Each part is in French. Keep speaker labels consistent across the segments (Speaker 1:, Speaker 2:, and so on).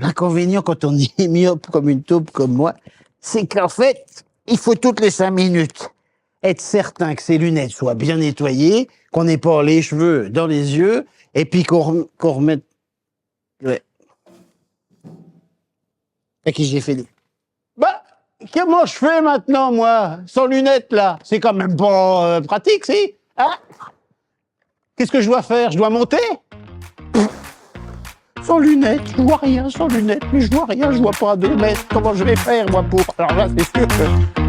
Speaker 1: L'inconvénient quand on est myope comme une taupe comme moi, c'est qu'en fait, il faut toutes les 5 minutes être certain que ses lunettes soient bien nettoyées, qu'on n'ait pas les cheveux dans les yeux, et puis qu'on remette... Ouais. Et que j'ai fait des... Bah, comment je fais maintenant, moi, sans lunettes, là? C'est quand même pas pratique, si? Hein? Qu'est-ce que je dois faire? Je dois monter? Sans lunettes, je vois rien, sans lunettes, mais je vois rien, je vois pas à 2 mètres. Comment je vais faire, moi, pour... Alors là, c'est sûr que...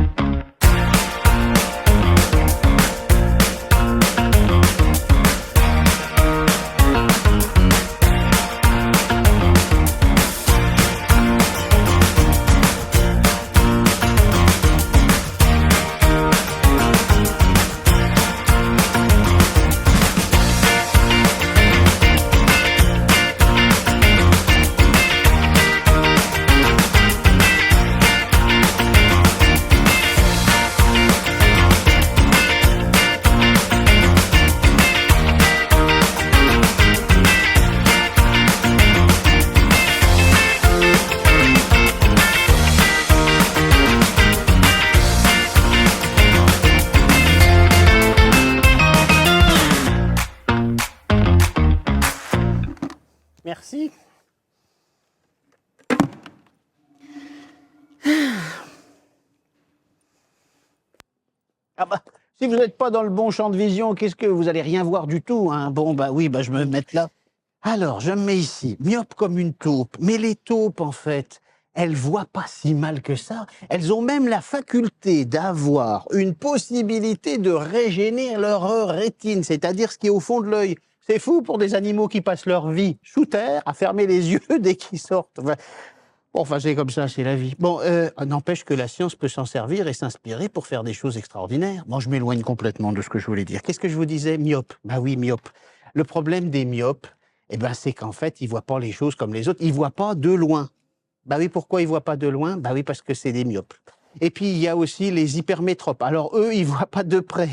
Speaker 1: Merci. Ah bah, si vous n'êtes pas dans le bon champ de vision, qu'est-ce que vous allez rien voir du tout, hein? Bon, bah oui, bah je me mets là. Alors, je me mets ici, myope comme une taupe. Mais les taupes, en fait, elles voient pas si mal que ça. Elles ont même la faculté d'avoir une possibilité de régénérer leur rétine, c'est-à-dire ce qui est au fond de l'œil. C'est fou pour des animaux qui passent leur vie sous terre à fermer les yeux dès qu'ils sortent. Enfin, c'est comme ça, c'est la vie. Bon, n'empêche que la science peut s'en servir et s'inspirer pour faire des choses extraordinaires. Bon, je m'éloigne complètement de ce que je voulais dire. Qu'est-ce que je vous disais? Myope. Bah oui, myope. Le problème des myopes, eh ben, c'est qu'en fait, ils voient pas les choses comme les autres. Ils voient pas de loin. Bah oui, pourquoi ils voient pas de loin? Bah oui, parce que c'est des myopes. Et puis, il y a aussi les hypermétropes. Alors, eux, ils voient pas de près.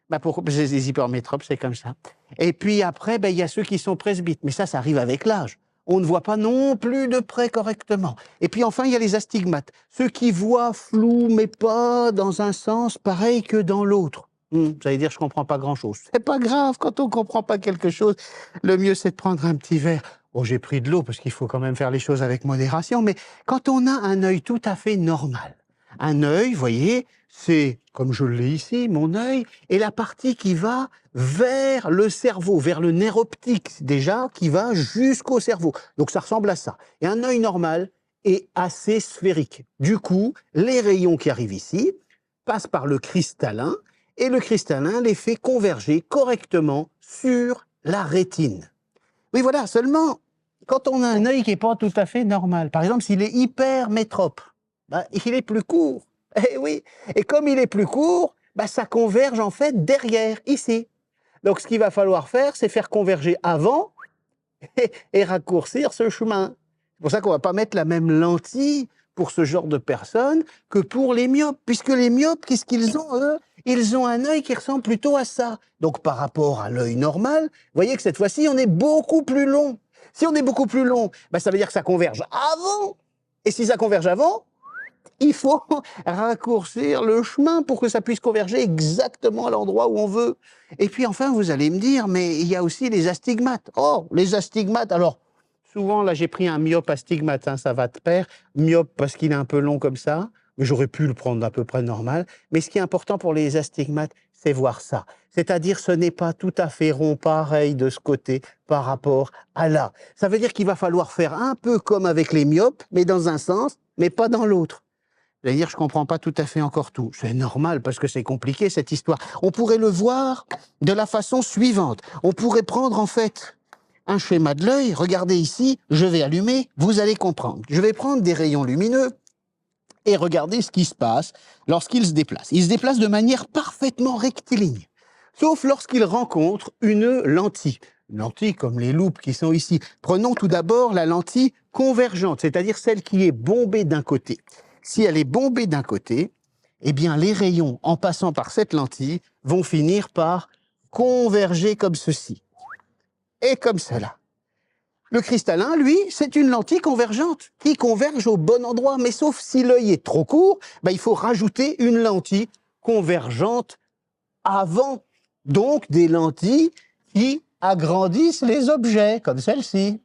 Speaker 1: Bah pourquoi? Parce que les hypermétropes, c'est comme ça. Et puis après, ben, il y a ceux qui sont presbytes. Mais ça arrive avec l'âge. On ne voit pas non plus de près correctement. Et puis enfin, il y a les astigmates. Ceux qui voient flou, mais pas dans un sens pareil que dans l'autre. Vous allez dire, je comprends pas grand-chose. C'est pas grave, quand on comprend pas quelque chose, le mieux c'est de prendre un petit verre. Oh, j'ai pris de l'eau parce qu'il faut quand même faire les choses avec modération, mais quand on a un œil tout à fait normal, un œil, vous voyez, c'est, comme je l'ai ici, mon œil, et la partie qui va vers le cerveau, vers le nerf optique déjà, qui va jusqu'au cerveau. Donc ça ressemble à ça. Et un œil normal est assez sphérique. Du coup, les rayons qui arrivent ici passent par le cristallin, et le cristallin les fait converger correctement sur la rétine. Oui, voilà, seulement, quand on a un œil qui n'est pas tout à fait normal, par exemple, s'il est hypermétrope, ben, il est plus court. Eh oui, et comme il est plus court, ben, ça converge en fait derrière, ici. Donc ce qu'il va falloir faire, c'est faire converger avant et raccourcir ce chemin. C'est pour ça qu'on ne va pas mettre la même lentille pour ce genre de personnes que pour les myopes, puisque les myopes, qu'est-ce qu'ils ont, eux? Ils ont un œil qui ressemble plutôt à ça. Donc par rapport à l'œil normal, vous voyez que cette fois-ci, on est beaucoup plus long. Si on est beaucoup plus long, ben, ça veut dire que ça converge avant. Et si ça converge avant, il faut raccourcir le chemin pour que ça puisse converger exactement à l'endroit où on veut. Et puis enfin, vous allez me dire, mais il y a aussi les astigmates. Oh, les astigmates, alors, souvent, là, j'ai pris un myope astigmate, hein, ça va de pair. Myope parce qu'il est un peu long comme ça, mais j'aurais pu le prendre à peu près normal. Mais ce qui est important pour les astigmates, c'est voir ça. C'est-à-dire, ce n'est pas tout à fait rond pareil de ce côté par rapport à là. Ça veut dire qu'il va falloir faire un peu comme avec les myopes, mais dans un sens, mais pas dans l'autre. Vous allez dire, je ne comprends pas tout à fait encore tout. C'est normal, parce que c'est compliqué, cette histoire. On pourrait le voir de la façon suivante. On pourrait prendre, en fait, un schéma de l'œil. Regardez ici, je vais allumer, vous allez comprendre. Je vais prendre des rayons lumineux et regarder ce qui se passe lorsqu'ils se déplacent. Ils se déplacent de manière parfaitement rectiligne, sauf lorsqu'ils rencontrent une lentille. Une lentille comme les loupes qui sont ici. Prenons tout d'abord la lentille convergente, c'est-à-dire celle qui est bombée d'un côté. Si elle est bombée d'un côté, eh bien les rayons, en passant par cette lentille, vont finir par converger comme ceci. Et comme cela. Le cristallin, lui, c'est une lentille convergente qui converge au bon endroit. Mais sauf si l'œil est trop court, ben, il faut rajouter une lentille convergente avant. Donc des lentilles qui agrandissent les objets, comme celle-ci.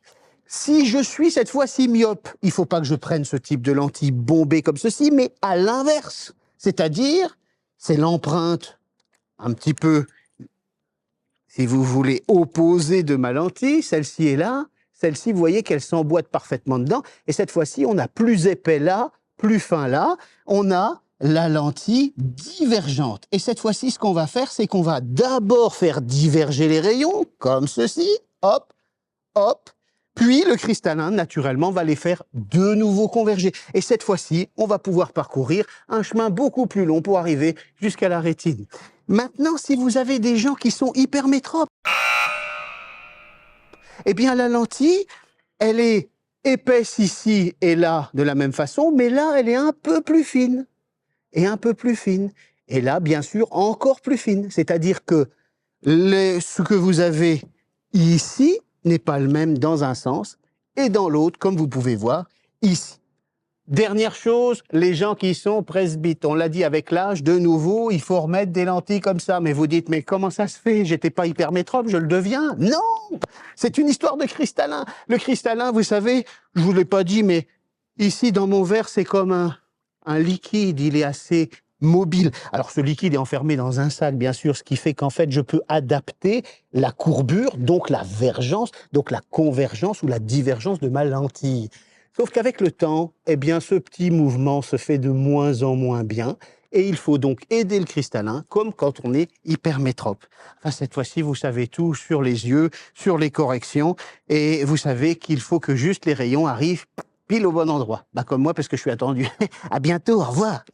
Speaker 1: Si je suis cette fois-ci myope, il ne faut pas que je prenne ce type de lentille bombée comme ceci, mais à l'inverse. C'est-à-dire, c'est l'empreinte un petit peu, si vous voulez, opposée de ma lentille. Celle-ci est là. Celle-ci, vous voyez qu'elle s'emboîte parfaitement dedans. Et cette fois-ci, on a plus épais là, plus fin là. On a la lentille divergente. Et cette fois-ci, ce qu'on va faire, c'est qu'on va d'abord faire diverger les rayons, comme ceci. Hop, hop. Puis le cristallin, naturellement, va les faire de nouveau converger. Et cette fois-ci, on va pouvoir parcourir un chemin beaucoup plus long pour arriver jusqu'à la rétine. Maintenant, si vous avez des gens qui sont hypermétropes, eh bien la lentille, elle est épaisse ici et là de la même façon, mais là, elle est un peu plus fine. Et un peu plus fine. Et là, bien sûr, encore plus fine. C'est-à-dire que ce que vous avez ici n'est pas le même dans un sens et dans l'autre, comme vous pouvez voir ici. Dernière chose, les gens qui sont presbytes, on l'a dit avec l'âge, de nouveau, il faut remettre des lentilles comme ça. Mais vous dites, mais comment ça se fait? J'étais pas hypermétrope, je le deviens. Non! C'est une histoire de cristallin. Le cristallin, vous savez, je vous l'ai pas dit, mais ici, dans mon verre, c'est comme un liquide, il est assez mobile. Alors ce liquide est enfermé dans un sac, bien sûr, ce qui fait qu'en fait, je peux adapter la courbure, donc la vergence, donc la convergence ou la divergence de ma lentille. Sauf qu'avec le temps, eh bien, ce petit mouvement se fait de moins en moins bien et il faut donc aider le cristallin comme quand on est hypermétrope. Enfin, cette fois-ci, vous savez tout sur les yeux, sur les corrections et vous savez qu'il faut que juste les rayons arrivent pile au bon endroit. Bah, comme moi, parce que je suis attendu. À bientôt, au revoir.